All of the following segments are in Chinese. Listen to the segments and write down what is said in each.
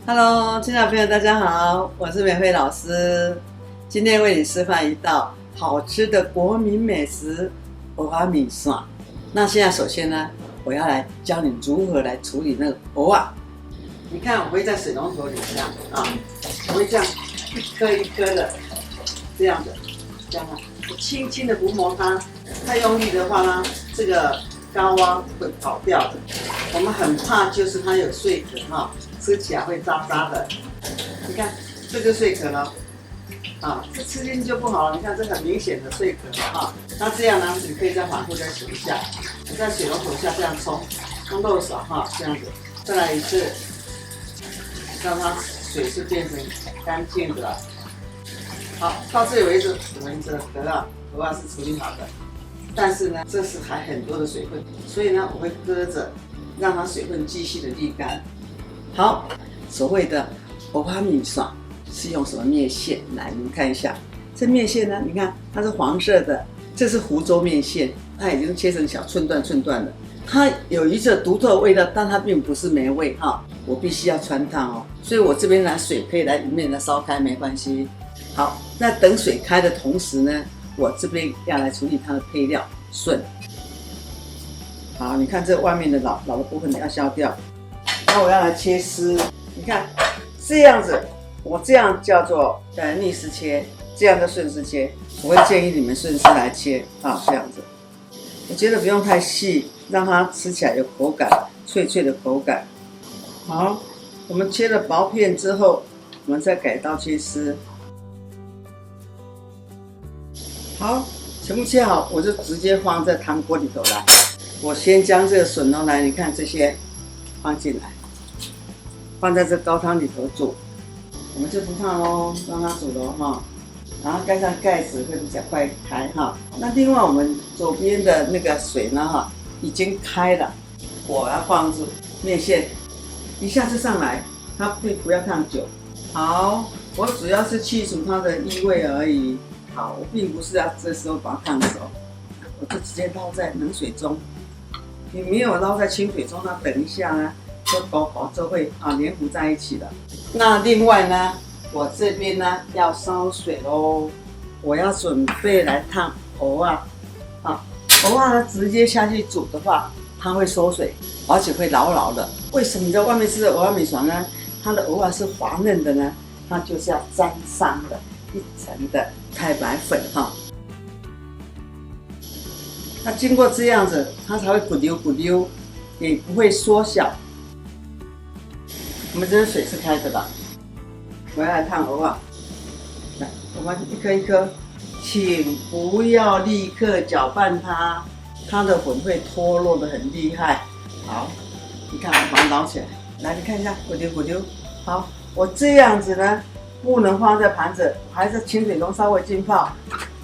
Hello，亲爱的朋友，大家好，我是美惠老师。今天为你示范一道好吃的国民美食——蚵仔米线。那现在首先呢，我要来教你如何来处理那个蚵仔。你看，我会在水龙头里这样啊，我会这样一颗一颗的这样的，这样我轻轻的抚摸它。太用力的话呢，这个膏啊会跑掉的。我们很怕就是它有碎壳哈。吃起来会渣渣的，你看这个碎壳了，啊，这吃进去就不好了。你看这很明显的碎壳了啊。那这样呢，你可以再反复再洗一下，在水龙头下这样冲，用漏勺哈，这样子，再来一次，让它水是变成干净的。好，到这里为止，我们这得了蚵仔是处理好的，但是呢，这是还很多的水分，所以呢，我会搁着，让它水分继续的沥干。好，所谓的蚵仔米线是用什么面线？来，你们看一下，这面线呢，你看它是黄色的，这是湖州面线，它已经切成小寸段的。它有一个独特的味道，但它并不是没味哈。我必须要穿烫哦，所以我这边拿水可以来里面来烧开，没关系。好，那等水开的同时呢，我这边要来处理它的配料笋。好，你看这外面的老的部分要削掉。那我要来切丝，你看这样子，我这样叫做逆丝切，这样叫顺丝切。我会建议你们顺丝来切啊，这样子。我觉得不用太细，让它吃起来有口感，脆脆的口感。好，我们切了薄片之后，我们再改刀切丝。好，全部切好，我就直接放在汤锅里头来。我先将这个笋来，你看这些放进来。放在这高汤里头煮，我们就不烫喽，让它煮喽哈，然后盖上盖子会比较快开哈。那另外我们左边的那个水呢哈，已经开了，我要放入面线，一下就上来，它不要烫久。好，我主要是去除它的异味而已。好，我并不是要这时候把它烫熟，我就直接捞在冷水中。你没有捞在清水中，那等一下呢？就搞就会黏糊在一起了。那另外呢，我这边呢要烧水喽，我要准备来烫蚵仔。蚵仔呢直接下去煮的话，它会缩水，而且会牢的。为什么你在外面吃的蚵仔米线呢？它的蚵仔是滑嫩的呢？它就是要沾上了一层的太白粉哈。那经过这样子，它才会咕溜，也不会缩小。我们这个水是开着的，我要来烫蚵仔。来，我们一颗一颗，请不要立刻搅拌它，它的粉会脱落的很厉害。好，你看我把它捞起来，来你看一下，咕溜。好，我这样子呢，不能放在盘子，还是清水中稍微浸泡，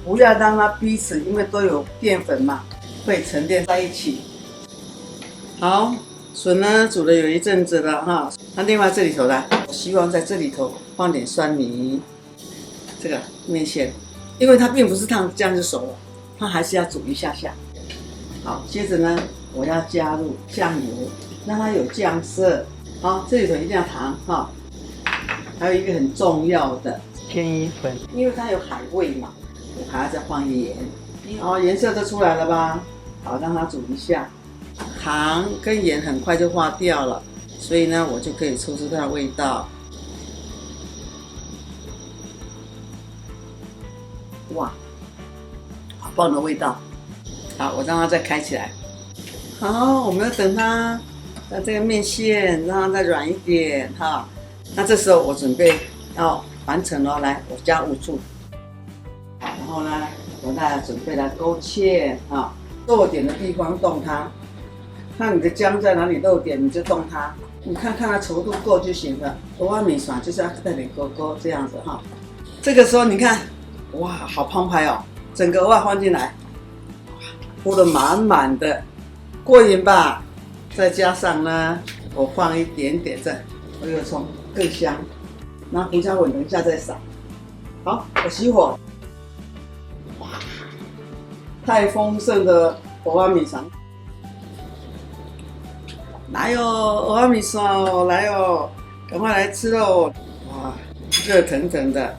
不要让它彼此，因为都有淀粉嘛，会沉淀在一起。好。笋呢煮了有一阵子了哈，那另外这里头呢，我希望在这里头放点酸泥，这个面线，因为它并不是烫这样就熟了，它还是要煮一下下。好，接着呢，我要加入酱油，让它有酱色。好，这里头一定要糖哈，还有一个很重要的片衣粉，因为它有海味嘛，我还要再放盐。好，颜色都出来了吧？好，让它煮一下。糖跟盐很快就化掉了，所以呢，我就可以抽出它的味道。哇，好棒的味道！好，我让它再开起来。好，我们要等它的这个面线让它再软一点哈。那这时候我准备要完成了，来，我加5醋。然后呢，我再准备来勾芡啊，漏点的地方动它。看你的姜在哪里漏点，你就动它。你看它稠度够就行了。蚵仔米线就是要带点勾这样子哈。这个时候你看，哇，好澎湃哦！整个蚵仔放进来，铺得满的，过瘾吧？再加上呢，我放一点点这火油葱更香。那胡椒粉等一下再撒。好，我熄火。哇，太丰盛的蚵仔米线。来哦，蚵仔米线哦，来哦，赶快来吃哦！哇，热腾腾的，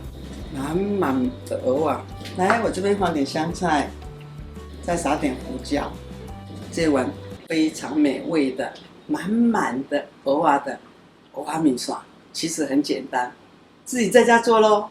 满满的蚵啊！来，我这边放点香菜，再撒点胡椒，这碗非常美味的、满满的蚵啊的蚵仔面线，其实很简单，自己在家做咯。